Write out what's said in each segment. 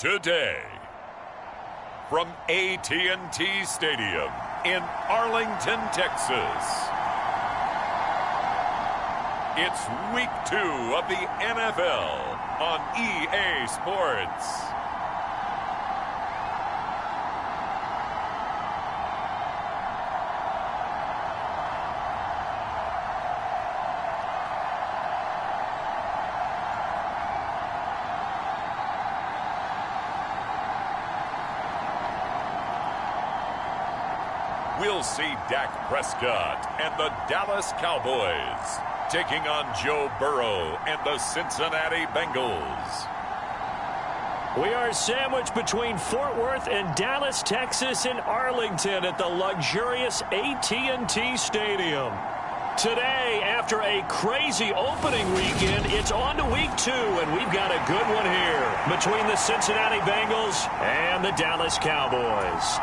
Today, from AT&T Stadium in Arlington, Texas, it's Week 2 of the NFL on EA Sports. We'll see Dak Prescott and the Dallas Cowboys taking on Joe Burrow and the Cincinnati Bengals. We are sandwiched between Fort Worth and Dallas, Texas, and Arlington at the luxurious AT&T Stadium. Today, after a crazy opening weekend, it's on to Week 2, and we've got a good one here between the Cincinnati Bengals and the Dallas Cowboys.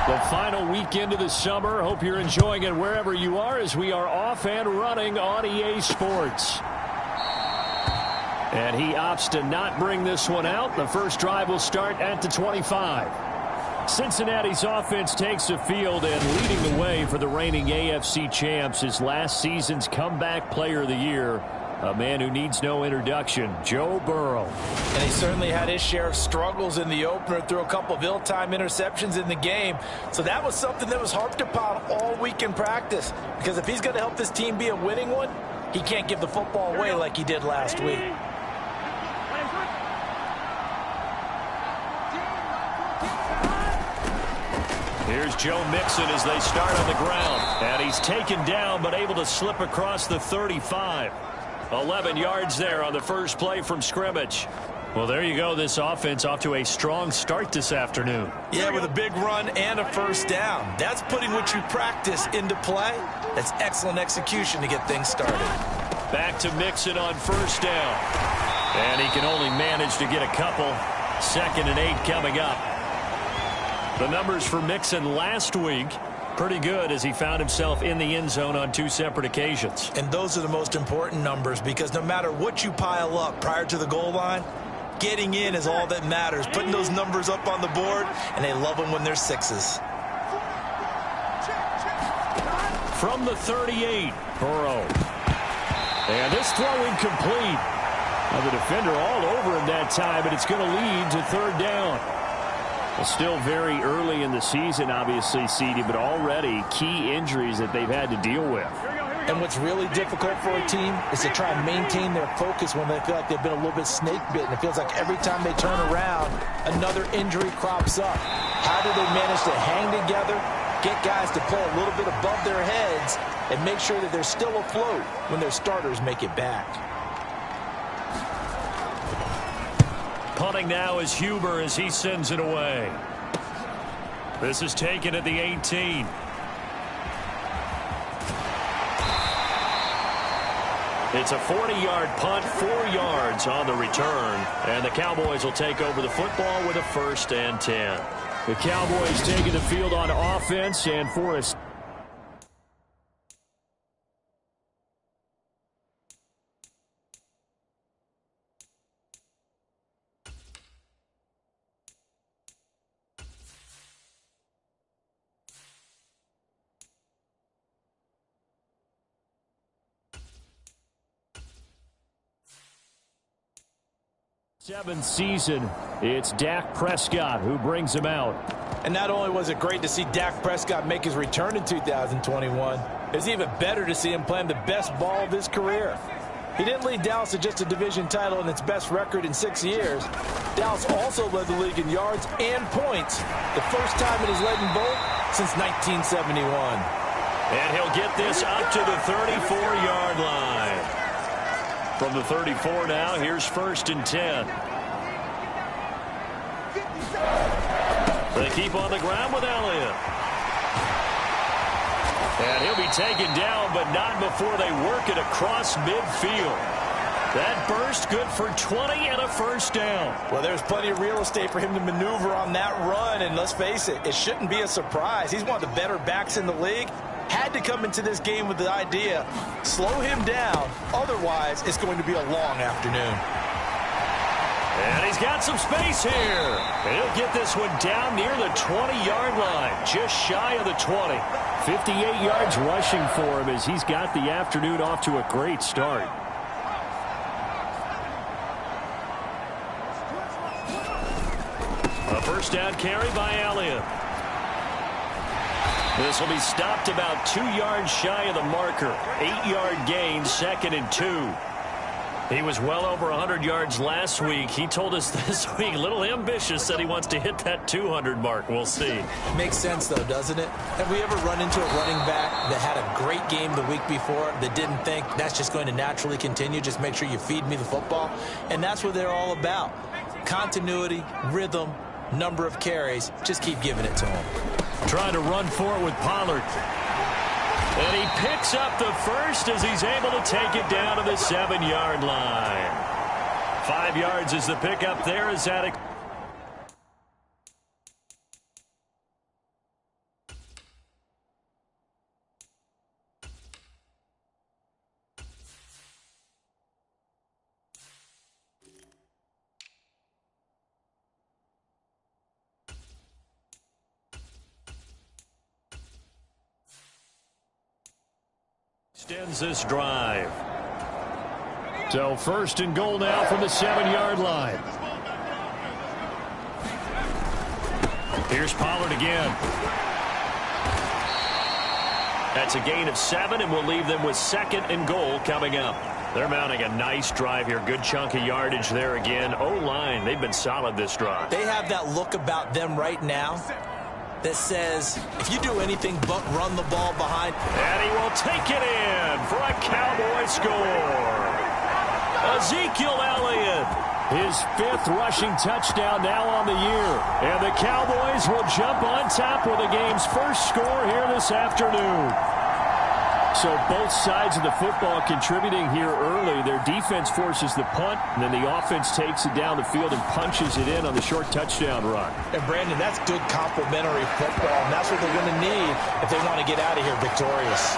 The final weekend of the summer. Hope you're enjoying it wherever you are as we are off and running on EA Sports. And he opts to not bring this one out. The first drive will start at the 25. Cincinnati's offense takes the field, and leading the way for the reigning AFC champs is last season's comeback player of the year, a man who needs no introduction, Joe Burrow. And he certainly had his share of struggles in the opener, threw a couple of ill-timed interceptions in the game. So that was something that was harped upon all week in practice. Because if he's going to help this team be a winning one, he can't give the football away like he did last week. Here's Joe Mixon as they start on the ground. And he's taken down but able to slip across the 35. 11 yards there on the first play from scrimmage. Well, there you go. This offense off to a strong start this afternoon. Yeah, with a big run and a first down. That's putting what you practice into play. That's excellent execution to get things started. Back to Mixon on first down. And he can only manage to get a couple. 2nd and 8 coming up. The numbers for Mixon last week, pretty good as he found himself in the end zone on 2 separate occasions. And those are the most important numbers, because no matter what you pile up prior to the goal line, getting in is all that matters. Putting those numbers up on the board, and they love them when they're 6s. From the 38, Burrow. And this throw incomplete. Now the defender all over him that time, but it's going to lead to 3rd down. Well, still very early in the season, obviously, CD, but already key injuries that they've had to deal with. And what's really difficult for a team is to try and maintain their focus when they feel like they've been a little bit snake-bitten. It feels like every time they turn around, another injury crops up. How do they manage to hang together, get guys to play a little bit above their heads, and make sure that they're still afloat when their starters make it back? Punting now is Huber as he sends it away. This is taken at the 18. It's a 40-yard punt, 4 yards on the return. And the Cowboys will take over the football with a 1st and 10. The Cowboys taking the field on offense, and for a seventh season, it's Dak Prescott who brings him out. And not only was it great to see Dak Prescott make his return in 2021, it's even better to see him playing the best ball of his career. He didn't lead Dallas to just a division title and its best record in 6 years. Dallas also led the league in yards and points, the first time it has led in both since 1971. And he'll get this up to the 34-yard line. From the 34 now, here's 1st and 10. They keep on the ground with Elliott. And he'll be taken down, but not before they work it across midfield. That burst good for 20 and a 1st down. Well, there's plenty of real estate for him to maneuver on that run, and let's face it, it shouldn't be a surprise. He's one of the better backs in the league, had to come into this game with the idea, slow him down, otherwise it's going to be a long afternoon. And he's got some space here. And he'll get this one down near the 20-yard line, just shy of the 20. 58 yards rushing for him as he's got the afternoon off to a great start. A first down carry by Elliott. This will be stopped about 2 yards shy of the marker. 8-yard gain, 2nd and 2. He was well over 100 yards last week. He told us this week, a little ambitious, said he wants to hit that 200 mark. We'll see. Makes sense, though, doesn't it? Have we ever run into a running back that had a great game the week before that didn't think that's just going to naturally continue? Just make sure you feed me the football. And that's what they're all about. Continuity, rhythm, number of carries. Just keep giving it to him. Trying to run for it with Pollard. And he picks up the first as he's able to take it down to the 7-yard line. 5 yards is the pickup there as that. Extends this drive. So 1st and goal now from the 7-yard line. Here's Pollard again. That's a gain of 7, and we'll leave them with 2nd and goal coming up. They're mounting a nice drive here. Good chunk of yardage there again. O-line, they've been solid this drive. They have that look about them right now that says, if you do anything but run the ball behind. And he will take it in for a Cowboy score. Ezekiel Elliott, his 5th rushing touchdown now on the year. And the Cowboys will jump on top with the game's first score here this afternoon. So both sides of the football contributing here early. Their defense forces the punt, and then the offense takes it down the field and punches it in on the short touchdown run. And, Brandon, that's good complementary football, and that's what they're going to need if they want to get out of here victorious.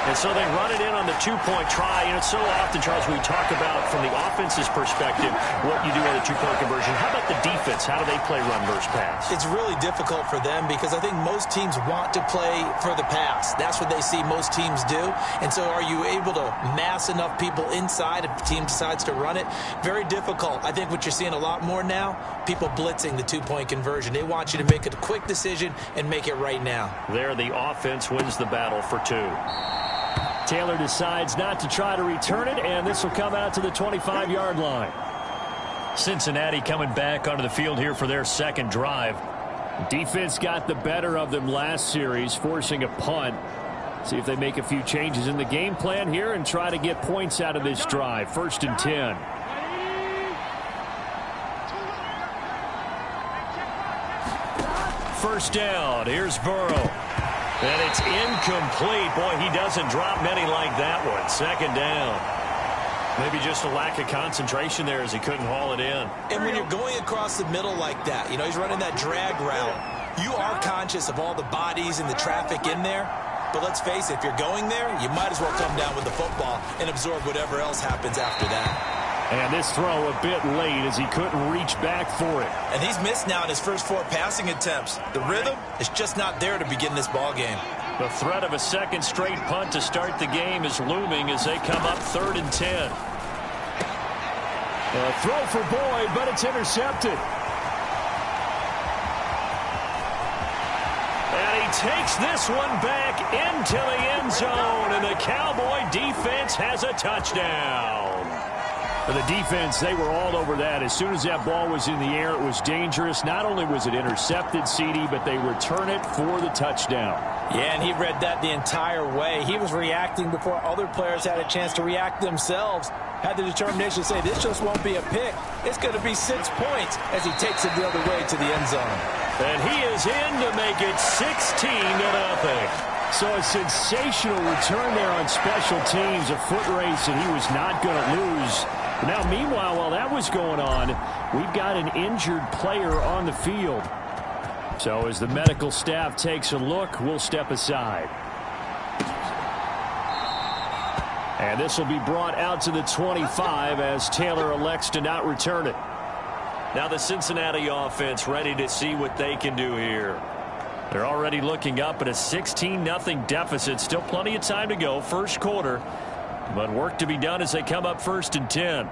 And so they run it in on the 2-point try. And it's so often, Charles, we talk about from the offense's perspective what you do on the 2-point conversion. How about the defense? How do they play run versus pass? It's really difficult for them because I think most teams want to play for the pass. That's what they see most teams do. And so are you able to mass enough people inside if the team decides to run it? Very difficult. I think what you're seeing a lot more now, people blitzing the 2-point conversion. They want you to make a quick decision and make it right now. There, the offense wins the battle for 2. Taylor decides not to try to return it, and this will come out to the 25-yard line. Cincinnati coming back onto the field here for their 2nd drive. Defense got the better of them last series, forcing a punt. See if they make a few changes in the game plan here and try to get points out of this drive. 1st and 10. First down. Here's Burrow. And it's incomplete. Boy, he doesn't drop many like that one. 2nd down. Maybe just a lack of concentration there as he couldn't haul it in. And when you're going across the middle like that, you know, he's running that drag route, you are conscious of all the bodies and the traffic in there. But let's face it, if you're going there, you might as well come down with the football and absorb whatever else happens after that. And this throw a bit late as he couldn't reach back for it. And he's missed now in his first 4 passing attempts. The rhythm is just not there to begin this ball game. The threat of a 2nd straight punt to start the game is looming as they come up 3rd and 10. A throw for Boyd, but it's intercepted. And he takes this one back into the end zone, and the Cowboy defense has a touchdown. For the defense, they were all over that. As soon as that ball was in the air, it was dangerous. Not only was it intercepted, CD, but they return it for the touchdown. Yeah, and he read that the entire way. He was reacting before other players had a chance to react themselves. Had the determination to say, this just won't be a pick. It's going to be 6 points as he takes it the other way to the end zone. And he is in to make it 16-0. So a sensational return there on special teams, a foot race that he was not going to lose. Now, meanwhile, while that was going on, we've got an injured player on the field. So as the medical staff takes a look, we'll step aside. And this will be brought out to the 25 as Taylor elects to not return it. Now the Cincinnati offense ready to see what they can do here. They're already looking up at a 16-0 deficit. Still plenty of time to go, first quarter. But work to be done as they come up 1st and 10.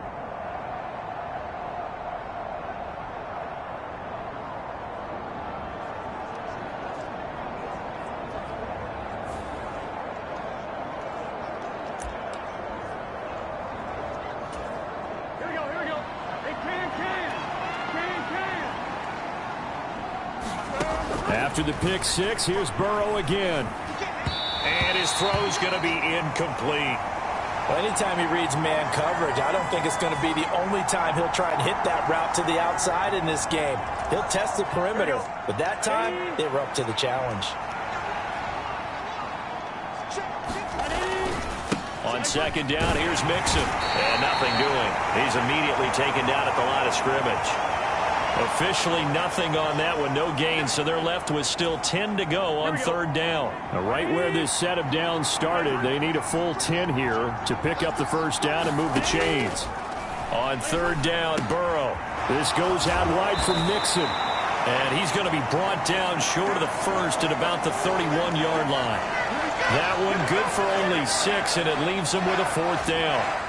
After the pick six, here's Burrow again. And his throw's going to be incomplete. Well, anytime he reads man coverage, I don't think it's going to be the only time he'll try and hit that route to the outside in this game. He'll test the perimeter, but that time, they were up to the challenge. On 2nd down, here's Mixon. And nothing doing. He's immediately taken down at the line of scrimmage. Officially nothing on that one, no gain, so they're left with still 10 to go on 3rd down. Now, right where this set of downs started, they need a full 10 here to pick up the 1st down and move the chains. On 3rd down, Burrow. This goes out wide from Mixon. And he's going to be brought down short of the 1st at about the 31-yard line. That one good for only 6, and it leaves him with a 4th down.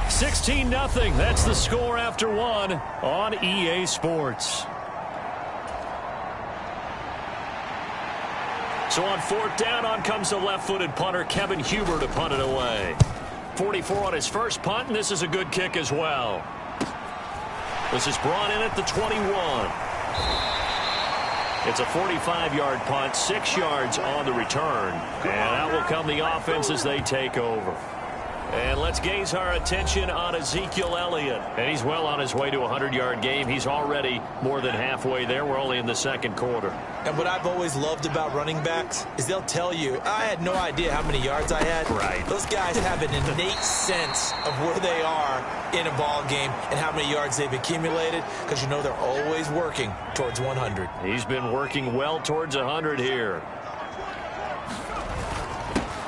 16-0. That's the score after 1 on EA Sports. So on 4th down, on comes the left-footed punter, Kevin Huber, to punt it away. 44 on his first punt, and this is a good kick as well. This is brought in at the 21. It's a 45-yard punt, 6 yards on the return. And out will come the offense as they take over. And let's gaze our attention on Ezekiel Elliott. And he's well on his way to a 100-yard game. He's already more than halfway there. We're only in the 2nd quarter. And what I've always loved about running backs is they'll tell you, I had no idea how many yards I had. Right. Those guys have an innate sense of where they are in a ball game and how many yards they've accumulated, because you know they're always working towards 100. He's been working well towards 100 here.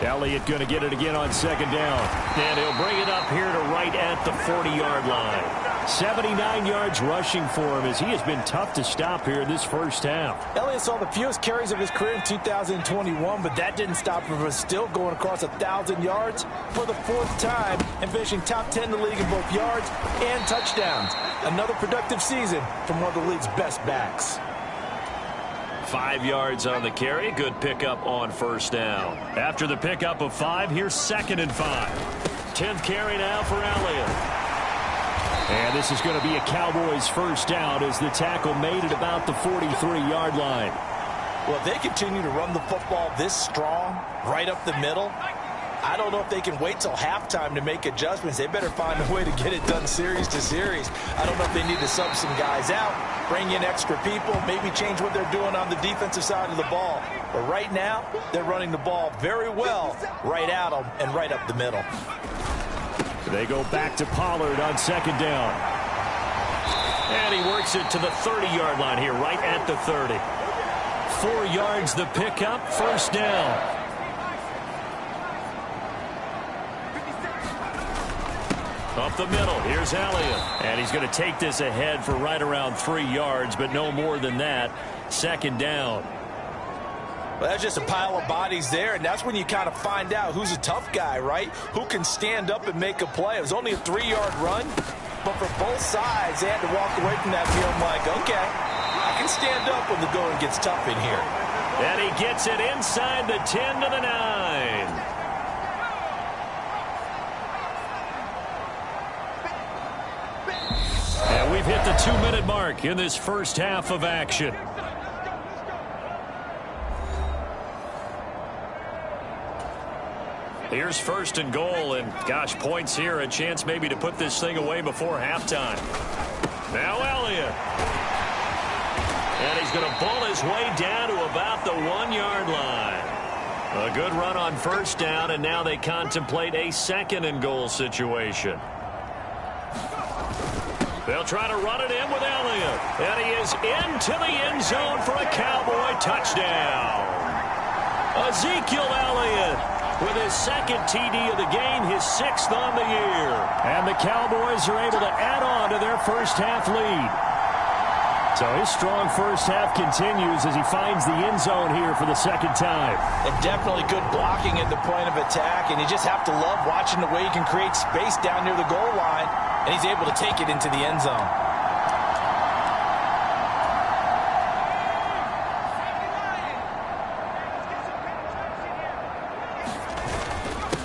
Elliott going to get it again on 2nd down. And he'll bring it up here to right at the 40-yard line. 79 yards rushing for him as he has been tough to stop here this first half. Elliott saw the fewest carries of his career in 2021, but that didn't stop him from still going across 1,000 yards for the 4th time and finishing top 10 in the league in both yards and touchdowns. Another productive season from one of the league's best backs. 5 yards on the carry. Good pickup on 1st down. After the pickup of 5, here's 2nd and 5. 10th carry now for Elliott. And this is going to be a Cowboys 1st down as the tackle made at about the 43-yard line. Well, if they continue to run the football this strong, right up the middle, I don't know if they can wait till halftime to make adjustments. They better find a way to get it done series to series. I don't know if they need to sub some guys out, bring in extra people, maybe change what they're doing on the defensive side of the ball. But right now, they're running the ball very well right at them and right up the middle. They go back to Pollard on 2nd down. And he works it to the 30-yard line here, right at the 30. 4 yards the pickup, 1st down. Up the middle, here's Elliott. And he's going to take this ahead for right around 3 yards, but no more than that. 2nd down. Well, that's just a pile of bodies there, and that's when you kind of find out who's a tough guy, right? Who can stand up and make a play. It was only a 3-yard run, but for both sides, they had to walk away from that feeling like, okay, I can stand up when the going gets tough in here. And he gets it inside the 10 to the 9. And we've hit the 2-minute mark in this first half of action. Here's 1st and goal, and gosh, points here, a chance maybe to put this thing away before halftime. Now Elliott. And he's going to pull his way down to about the 1-yard line. A good run on 1st down, and now they contemplate a 2nd and goal situation. They'll try to run it in with Elliott. And he is into the end zone for a Cowboy touchdown. Ezekiel Elliott with his second TD of the game, his 6th on the year. And the Cowboys are able to add on to their first half lead. So his strong first half continues as he finds the end zone here for the second time. And definitely good blocking at the point of attack, and you just have to love watching the way he can create space down near the goal line, and he's able to take it into the end zone.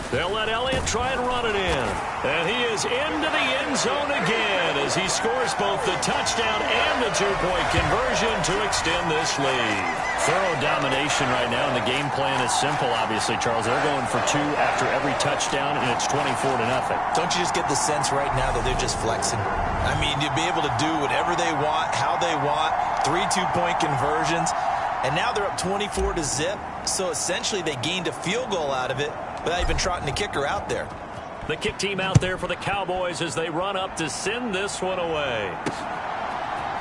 They'll let Elliott try and run it in. And he is into the end zone again as he scores both the touchdown and the two-point conversion to extend this lead. Thorough domination right now, and the game plan is simple, obviously, Charles. They're going for 2 after every touchdown, and it's 24-0. Don't you just get the sense right now that they're just flexing? I mean, you'd be able to do whatever they want, how they want, 3 two-point conversions, and now they're up 24-0, so essentially they gained a field goal out of it without even trotting the kicker out there. The kick team out there for the Cowboys as they run up to send this one away.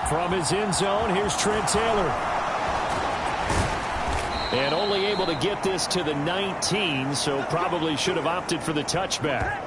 From his end zone, here's Trent Taylor. And only able to get this to the 19, so probably should have opted for the touchback.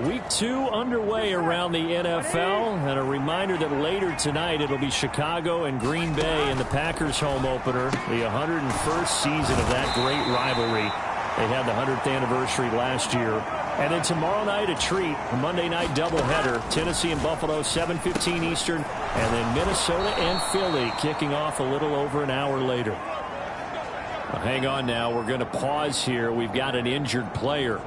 Week 2 underway around the NFL, and a reminder that later tonight it'll be Chicago and Green Bay in the Packers home opener, the 101st season of that great rivalry. They had the 100th anniversary last year. And then tomorrow night a treat, a Monday night doubleheader, Tennessee and Buffalo, 7:15 Eastern, and then Minnesota and Philly kicking off a little over an hour later. Now, hang on now, we're going to pause here. We've got an injured player.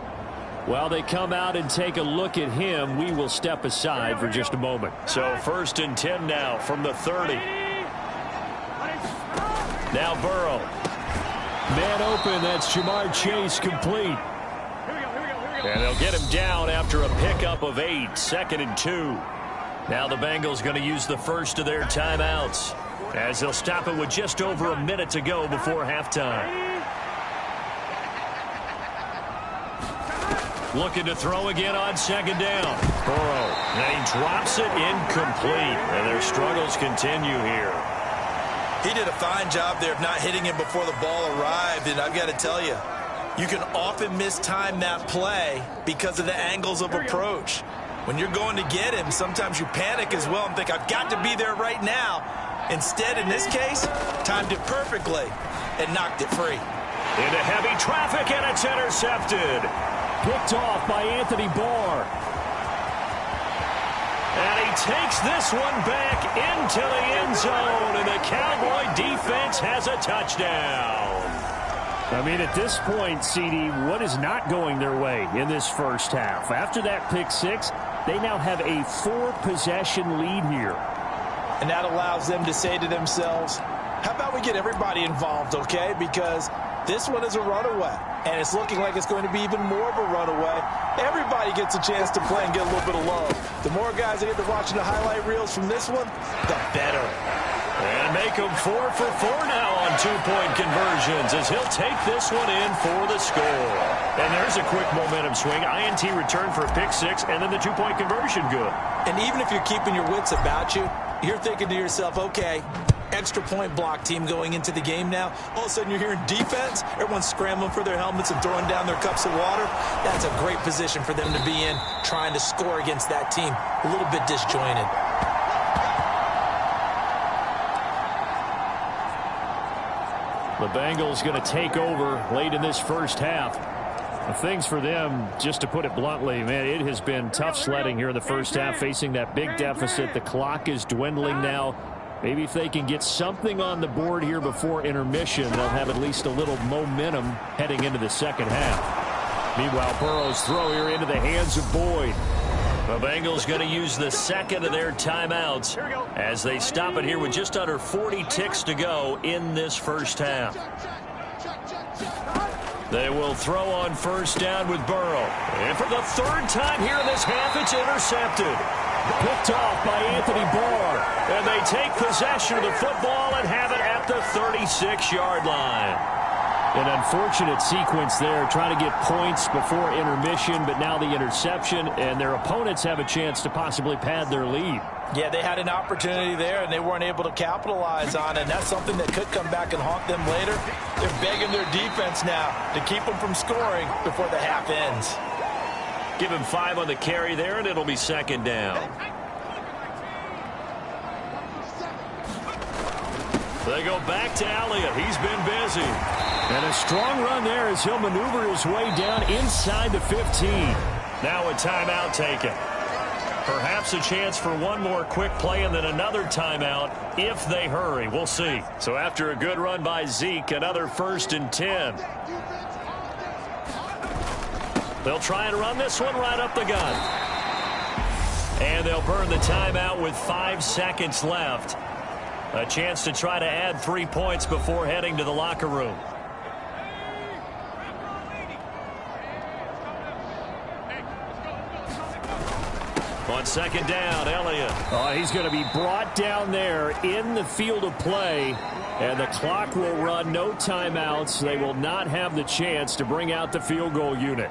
While they come out and take a look at him, we will step aside for just a moment. So 1st and 10 now from the 30. Now Burrow. Man open, that's Jamar Chase complete. And they'll get him down after a pickup of 8, 2nd and 2. Now the Bengals going to use the first of their timeouts as they'll stop it with just over a minute to go before halftime. Looking to throw again on 2nd down. Burrow, and he drops it incomplete. And their struggles continue here. He did a fine job there of not hitting him before the ball arrived, and I've got to tell you, you can often mistime that play because of the angles of approach. When you're going to get him, sometimes you panic as well and think, I've got to be there right now. Instead, in this case, timed it perfectly and knocked it free. Into heavy traffic, and it's intercepted. Picked off by Anthony Barr. And he takes this one back into the end zone, and the Cowboy defense has a touchdown. I mean, at this point, CD, what is not going their way in this first half? After that pick 6, they now have a 4-possession lead here. And that allows them to say to themselves, how about we get everybody involved, okay? Because this one is a runaway, and it's looking like it's going to be even more of a runaway. Everybody gets a chance to play and get a little bit of love. The more guys that get to watching the highlight reels from this one, the better. And make him 4 for 4 now on 2-point conversions as he'll take this one in for the score. And there's a quick momentum swing. INT return for a pick 6, and then the 2-point conversion good. And even if you're keeping your wits about you, you're thinking to yourself, okay, extra point block team going into the game now. All of a sudden you're hearing defense. Everyone's scrambling for their helmets and throwing down their cups of water. That's a great position for them to be in, trying to score against that team. A little bit disjointed. The Bengals going to take over late in this first half. Things for them, just to put it bluntly, man, it has been tough sledding here in the first half, facing that big deficit. The clock is dwindling now. Maybe if they can get something on the board here before intermission, they'll have at least a little momentum heading into the second half. Meanwhile, Burrow's throw here into the hands of Boyd. The Bengals going to use the second of their timeouts as they stop it here with just under 40 ticks to go in this first half. They will throw on first down with Burrow. And for the 3rd time here in this half, it's intercepted. Picked off by Anthony Barr. And they take possession of the football and have it at the 36-yard line. An unfortunate sequence there, trying to get points before intermission, but now the interception, and their opponents have a chance to possibly pad their lead. Yeah, they had an opportunity there, and they weren't able to capitalize on it, and that's something that could come back and haunt them later. They're begging their defense now to keep them from scoring before the half ends. Give him 5 on the carry there, and it'll be second down. They go back to Elliott. He's been busy. And a strong run there as he'll maneuver his way down inside the 15. Now a timeout taken. Perhaps a chance for one more quick play and then another timeout if they hurry. We'll see. So after a good run by Zeke, another 1st and 10. They'll try and run this one right up the gut. And they'll burn the timeout with 5 seconds left. A chance to try to add 3 points before heading to the locker room. On second down, Elliott. Oh, he's going to be brought down there in the field of play. And the clock will run, no timeouts. They will not have the chance to bring out the field goal unit.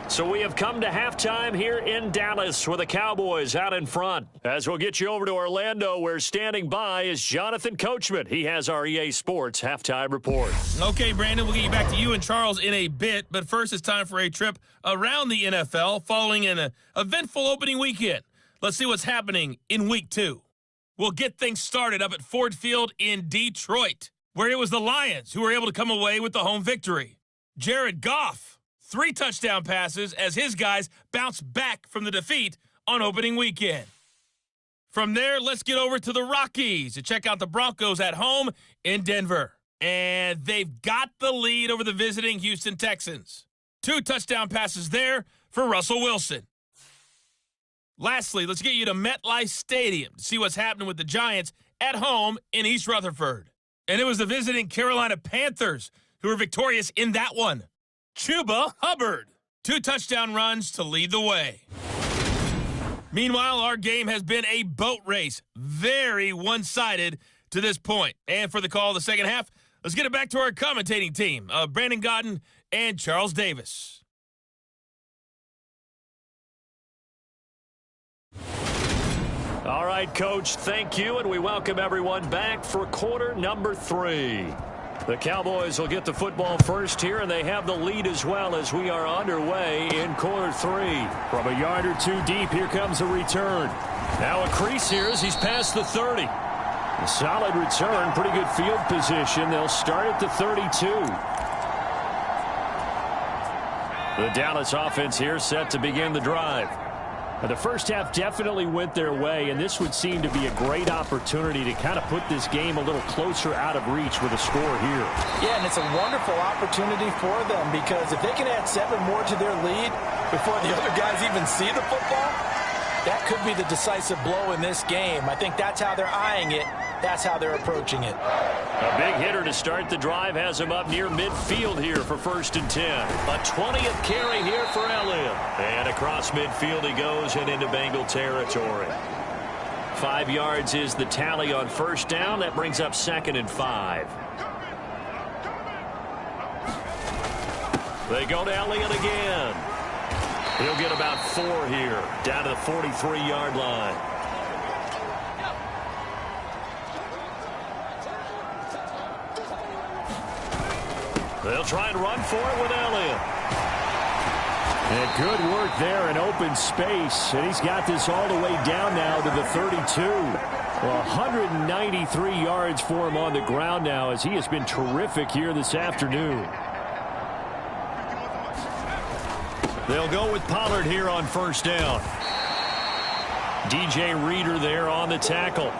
So we have come to halftime here in Dallas with the Cowboys out in front. As we'll get you over to Orlando, where standing by is Jonathan Coachman. He has our EA Sports halftime report. Okay, Brandon, we'll get you back to you and Charles in a bit. But first, it's time for a trip around the NFL following an eventful opening weekend. Let's see what's happening in Week 2. We'll get things started up at Ford Field in Detroit, where it was the Lions who were able to come away with the home victory. Jared Goff, 3 touchdown passes as his guys bounce back from the defeat on opening weekend. From there, let's get over to the Rockies to check out the Broncos at home in Denver. And they've got the lead over the visiting Houston Texans. 2 touchdown passes there for Russell Wilson. Lastly, let's get you to MetLife Stadium to see what's happening with the Giants at home in East Rutherford. And it was the visiting Carolina Panthers who were victorious in that one. Chuba Hubbard, 2 touchdown runs to lead the way. Meanwhile, our game has been a boat race, very one-sided to this point. And for the call of the second half, let's get it back to our commentating team of Brandon Godden and Charles Davis. All right, Coach, thank you, and we welcome everyone back for quarter number 3. The Cowboys will get the football first here, and they have the lead as well as we are underway in quarter 3. From a yard or 2 deep, here comes a return. Now a crease here as he's past the 30. A solid return, pretty good field position. They'll start at the 32. The Dallas offense here set to begin the drive. The first half definitely went their way, and this would seem to be a great opportunity to kind of put this game a little closer out of reach with a score here. Yeah, and it's a wonderful opportunity for them because if they can add 7 more to their lead before the other guys even see the football, that could be the decisive blow in this game. I think that's how they're eyeing it. That's how they're approaching it. A big hitter to start the drive has him up near midfield here for 1st and 10. A 20th carry here for Elliott. And across midfield he goes and into Bengal territory. 5 yards is the tally on 1st down. That brings up 2nd and 5. They go to Elliott again. He'll get about 4 here, down to the 43-yard line. They'll try and run for it with Elliott. And good work there in open space. And he's got this all the way down now to the 32. Well, 193 yards for him on the ground now as he has been terrific here this afternoon. They'll go with Pollard here on 1st down. DJ Reader there on the tackle.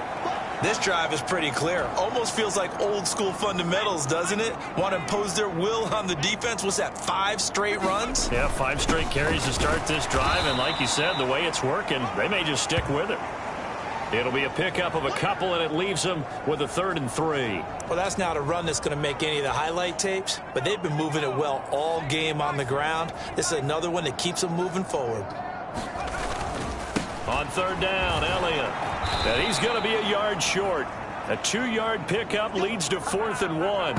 This drive is pretty clear. Almost feels like old school fundamentals, doesn't it? Want to impose their will on the defense. What's that, 5 straight runs? Yeah, 5 straight carries to start this drive. And like you said, the way it's working, they may just stick with it. It'll be a pickup of a couple, and it leaves them with a 3rd and 3. Well, that's not a run that's going to make any of the highlight tapes, but they've been moving it well all game on the ground. This is another one that keeps them moving forward. On 3rd down, Elliott. And he's going to be a yard short. A 2-yard pickup leads to 4th and 1.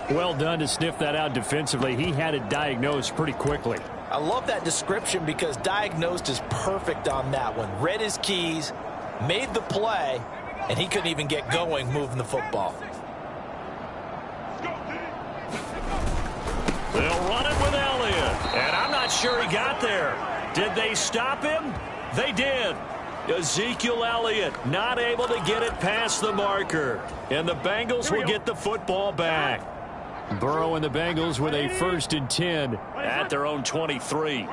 Well done to sniff that out defensively. He had it diagnosed pretty quickly. I love that description because diagnosed is perfect on that one. Read his keys, made the play, and he couldn't even get going moving the football. They'll run it with Elliott. And I'm not sure he got there. Did they stop him? They did. Ezekiel Elliott not able to get it past the marker. And the Bengals will get the football back. Burrow and the Bengals with a 1st and 10 at their own 23.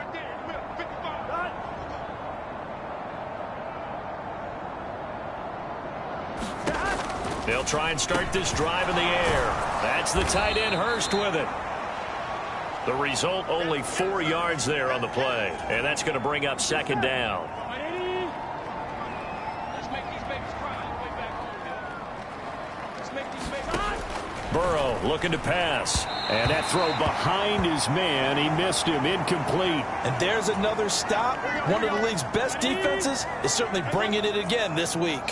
They'll try and start this drive in the air. That's the tight end Hurst with it. The result, only 4 yards there on the play. And that's going to bring up 2nd down. Burrow looking to pass. And that throw behind his man. He missed him. Incomplete. And there's another stop. One of the league's best defenses is certainly bringing it again this week.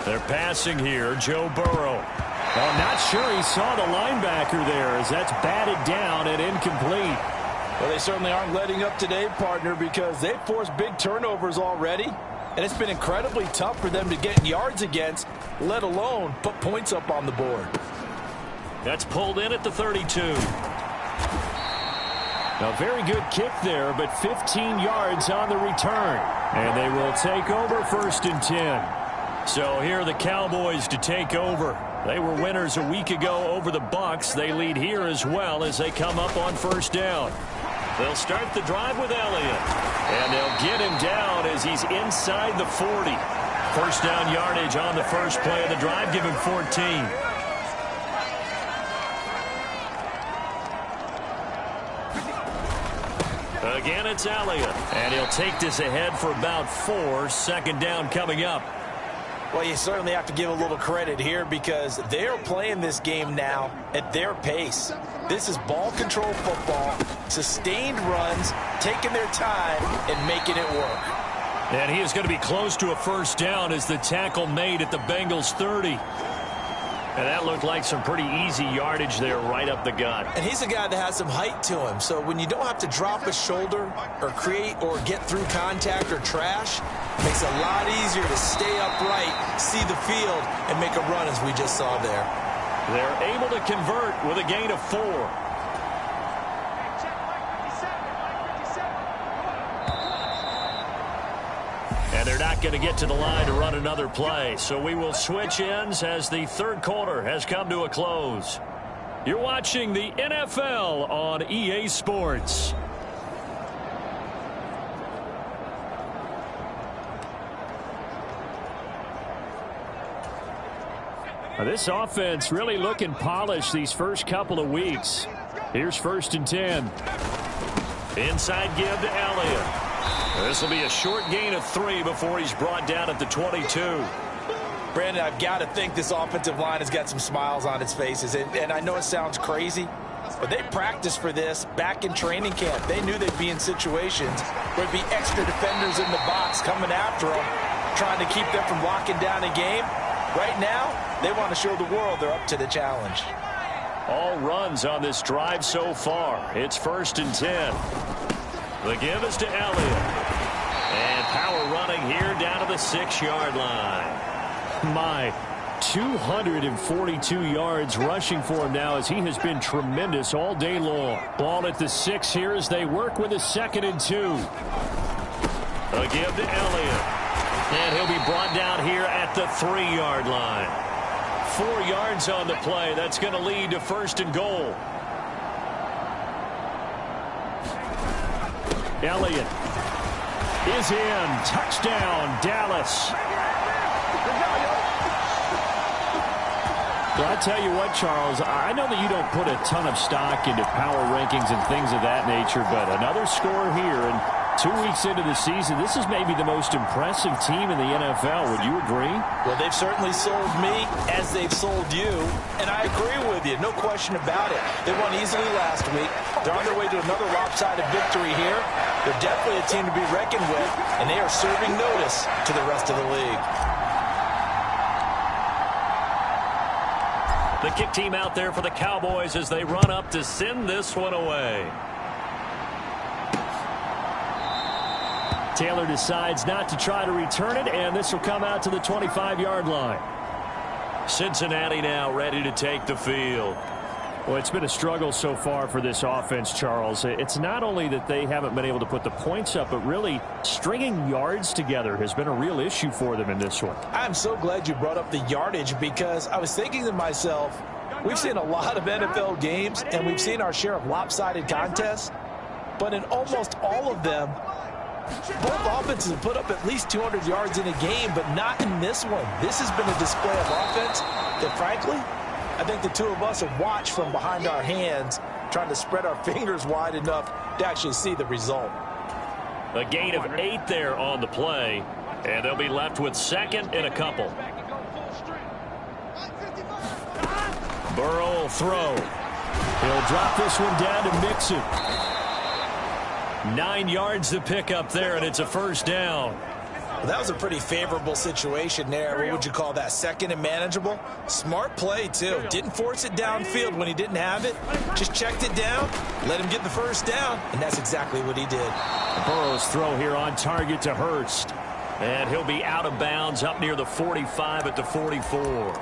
They're passing here. Joe Burrow. Oh, not sure he saw the linebacker there as that's batted down and incomplete. Well, they certainly aren't letting up today, partner, because they've forced big turnovers already. And it's been incredibly tough for them to get yards against, let alone put points up on the board. That's pulled in at the 32. A very good kick there, but 15 yards on the return. And they will take over 1st and 10. So here are the Cowboys to take over. They were winners a week ago over the Bucs. They lead here as well as they come up on 1st down. They'll start the drive with Elliott. And they'll get him down as he's inside the 40. 1st down yardage on the first play of the drive. Give him 14. Again, it's Elliott. And he'll take this ahead for about 4. 2nd down coming up. Well, you certainly have to give a little credit here because they're playing this game now at their pace. This is ball control football, sustained runs, taking their time and making it work. And he is going to be close to a 1st down as the tackle made at the Bengals 30. And that looked like some pretty easy yardage there right up the gut. And he's a guy that has some height to him. So when you don't have to drop a shoulder or create or get through contact or trash, it makes it a lot easier to stay upright, see the field, and make a run as we just saw there. They're able to convert with a gain of 4. And they're not going to get to the line to run another play. So we will switch ends as the 3rd quarter has come to a close. You're watching the NFL on EA Sports. Now this offense really looking polished these first couple of weeks. Here's 1st and 10. Inside give to Elliott. This will be a short gain of 3 before he's brought down at the 22. Brandon, I've got to think this offensive line has got some smiles on its faces. And I know it sounds crazy, but they practiced for this back in training camp. They knew they'd be in situations where there'd be extra defenders in the box coming after them, trying to keep them from locking down a game. Right now, they want to show the world they're up to the challenge. All runs on this drive so far. It's 1st and 10. The give is to Elliott. And power running here down to the 6-yard line. My 242 yards rushing for him now as he has been tremendous all day long. Ball at the 6 here as they work with a 2nd and 2. A give to Elliott. And he'll be brought down here at the 3-yard line. 4 yards on the play. That's going to lead to 1st and goal. Elliott is in. Touchdown, Dallas. Well, I tell you what, Charles, I know that you don't put a ton of stock into power rankings and things of that nature, but another score here, and 2 weeks into the season, this is maybe the most impressive team in the NFL. Would you agree? Well, they've certainly sold me as they've sold you, and I agree with you. No question about it. They won easily last week. They're on their way to another lopsided victory here. They're definitely a team to be reckoned with, and they are serving notice to the rest of the league. The kick team out there for the Cowboys as they run up to send this one away. Taylor decides not to try to return it, and this will come out to the 25-yard line. Cincinnati now ready to take the field. Well, it's been a struggle so far for this offense, Charles. It's not only that they haven't been able to put the points up, but really stringing yards together has been a real issue for them in this one. I'm so glad you brought up the yardage because I was thinking to myself, we've seen a lot of NFL games and we've seen our share of lopsided contests, but in almost all of them, both offenses have put up at least 200 yards in a game, but not in this one. This has been a display of offense that, frankly, I think the two of us have watched from behind our hands, trying to spread our fingers wide enough to actually see the result. A gain of 8 there on the play, and they'll be left with second and a couple. Burrow will throw. He'll drop this one down to Mixon. 9 yards to pick up there, and it's a first down. Well, that was a pretty favorable situation there. What would you call that? Second and manageable? Smart play, too. Didn't force it downfield when he didn't have it. Just checked it down, let him get the first down, and that's exactly what he did. Burrow's throw here on target to Hurst. And he'll be out of bounds up near the 45 at the 44.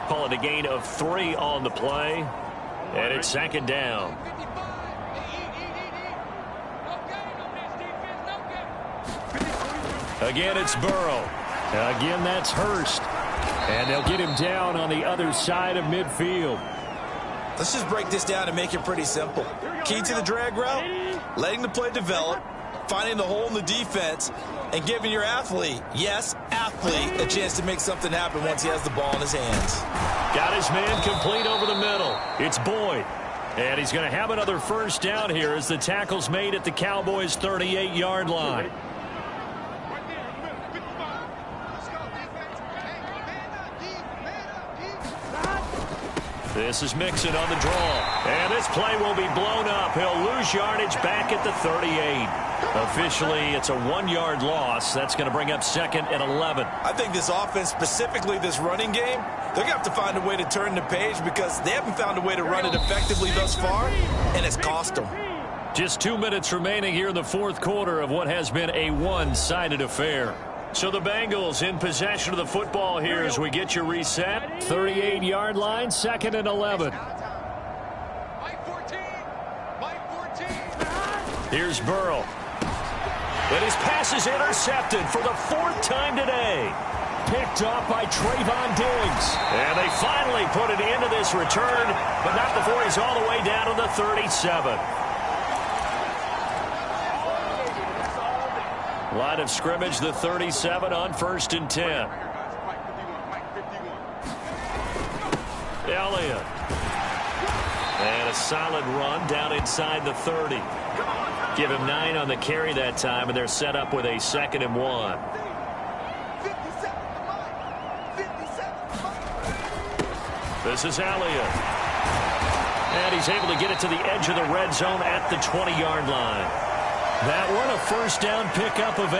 Call it a gain of 3 on the play. And it's second down. Again, it's Burrow. Again, that's Hurst. And they'll get him down on the other side of midfield. Let's just break this down and make it pretty simple. Key to the drag route, letting the play develop, finding the hole in the defense, and giving your athlete, yes, athlete, a chance to make something happen once he has the ball in his hands. Got his man complete over the middle. It's Boyd. And he's going to have another first down here as the tackle's made at the Cowboys' 38-yard line. This is Mixon on the draw. And this play will be blown up. He'll lose yardage back at the 38. Officially, it's a 1-yard loss. That's going to bring up second and 11. I think this offense, specifically this running game, they're going to have to find a way to turn the page because they haven't found a way to run it effectively thus far, and it's cost them. Just 2 minutes remaining here in the fourth quarter of what has been a one-sided affair. So the Bengals in possession of the football here as we get you reset. 38-yard line, second and 11. Here's Burrow. And his pass is intercepted for the 4th time today. Picked off by Trayvon Diggs. And they finally put it into this return, but not before he's all the way down to the 37. Line of scrimmage, the 37 on 1st and 10. Elliott. And a solid run down inside the 30. Give him 9 on the carry that time, and they're set up with a 2nd and 1. This is Elliott. And he's able to get it to the edge of the red zone at the 20-yard line. That one a first down pickup of 8.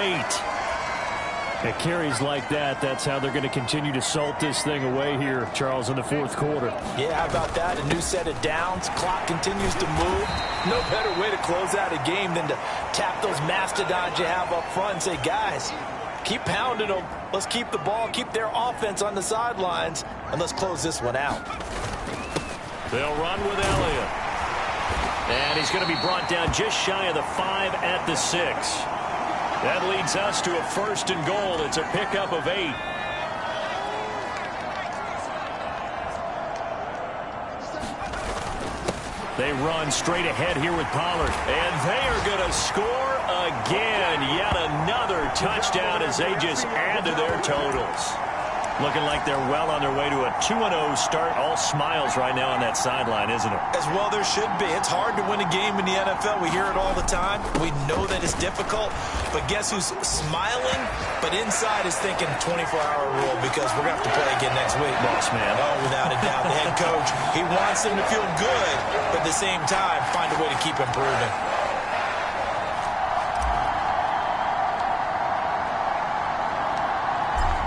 At carries like that, that's how they're going to continue to salt this thing away here, Charles, in the fourth quarter. Yeah, how about that? A new set of downs. Clock continues to move. No better way to close out a game than to tap those mastodons you have up front and say, guys, keep pounding them. Let's keep the ball, keep their offense on the sidelines, and let's close this one out. They'll run with Elliott. And he's going to be brought down just shy of the 5 at the 6. That leads us to a 1st and goal. It's a pickup of 8. They run straight ahead here with Pollard. And they are going to score again. Yet another touchdown as they just add to their totals. Looking like they're well on their way to a 2-0 start. All smiles right now on that sideline, isn't it? As well there should be. It's hard to win a game in the NFL. We hear it all the time. We know that it's difficult. But guess who's smiling, but inside is thinking 24-hour rule because we're going to have to play again next week. Boss man. Oh, without a doubt. The head coach, he wants them to feel good, but at the same time, find a way to keep improving.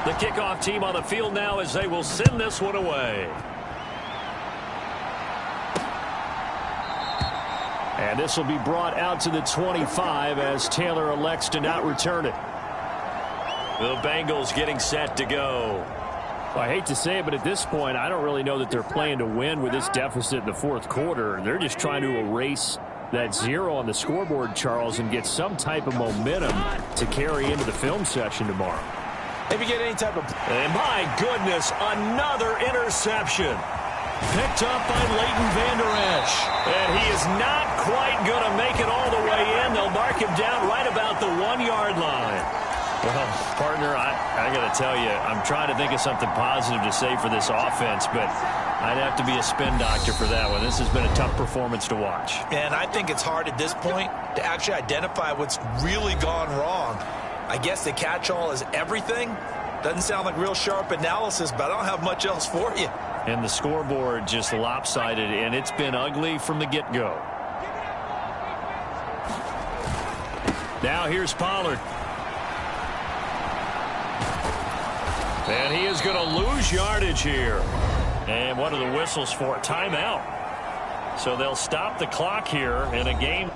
The kickoff team on the field now as they will send this one away. And this will be brought out to the 25 as Taylor elects to not return it. The Bengals getting set to go. Well, I hate to say it, but at this point, I don't really know that they're playing to win with this deficit in the fourth quarter. They're just trying to erase that 0 on the scoreboard, Charles, and get some type of momentum to carry into the film session tomorrow. If you get any type of... And my goodness, another interception. Picked up by Leighton Vander Esch. And he is not quite going to make it all the way in. They'll mark him down right about the 1-yard line. Well, partner, I got to tell you, I'm trying to think of something positive to say for this offense, but I'd have to be a spin doctor for that one. This has been a tough performance to watch. And I think it's hard at this point to actually identify what's really gone wrong. I guess the catch-all is everything. Doesn't sound like real sharp analysis, but I don't have much else for you. And the scoreboard just lopsided, and it's been ugly from the get-go. Now here's Pollard. And he is going to lose yardage here. And what are the whistles for? Timeout. So they'll stop the clock here in a game.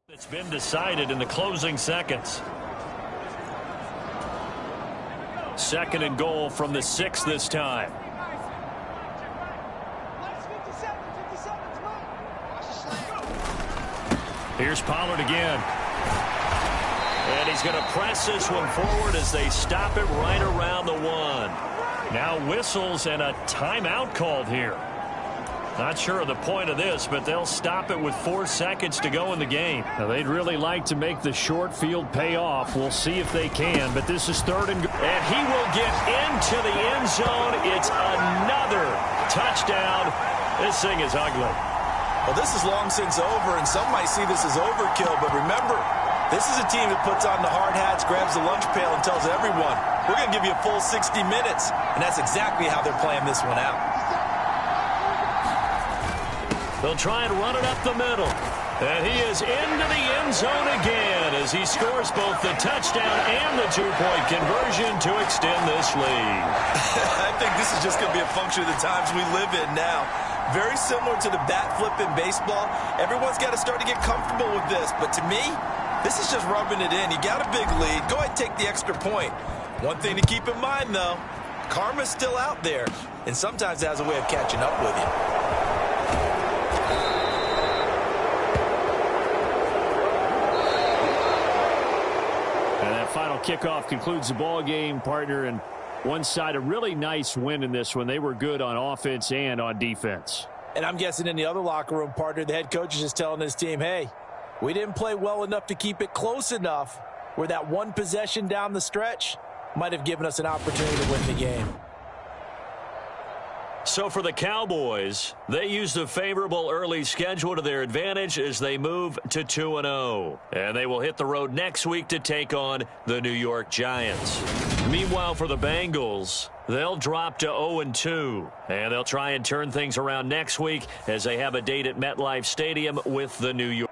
It's been decided in the closing seconds. 2nd and goal from the 6 this time. Here's Pollard again. And he's going to press this one forward as they stop it right around the 1. Now whistles and a timeout called here. Not sure of the point of this, but they'll stop it with 4 seconds to go in the game. Now, they'd really like to make the short field pay off. We'll see if they can, but this is 3rd and goal. And he will get into the end zone. It's another touchdown. This thing is ugly. Well, this is long since over, and some might see this as overkill, but remember, this is a team that puts on the hard hats, grabs the lunch pail, and tells everyone, we're going to give you a full 60 minutes. And that's exactly how they're playing this one out. They'll try and run it up the middle. And he is into the end zone again as he scores both the touchdown and the 2-point conversion to extend this lead. I think this is just going to be a function of the times we live in now. Very similar to the bat flip in baseball. Everyone's got to start to get comfortable with this. But to me, this is just rubbing it in. You got a big lead. Go ahead and take the extra point. One thing to keep in mind, though, karma's still out there. And sometimes it has a way of catching up with you. Final kickoff concludes the ball game, partner, and one side a really nice win in this one. They were good on offense and on defense. And I'm guessing in the other locker room, partner, the head coach is just telling his team, hey, we didn't play well enough to keep it close enough where that one possession down the stretch might have given us an opportunity to win the game. So for the Cowboys, they used a favorable early schedule to their advantage as they move to 2-0. And they will hit the road next week to take on the New York Giants. Meanwhile, for the Bengals, they'll drop to 0-2. And they'll try and turn things around next week as they have a date at MetLife Stadium with the New York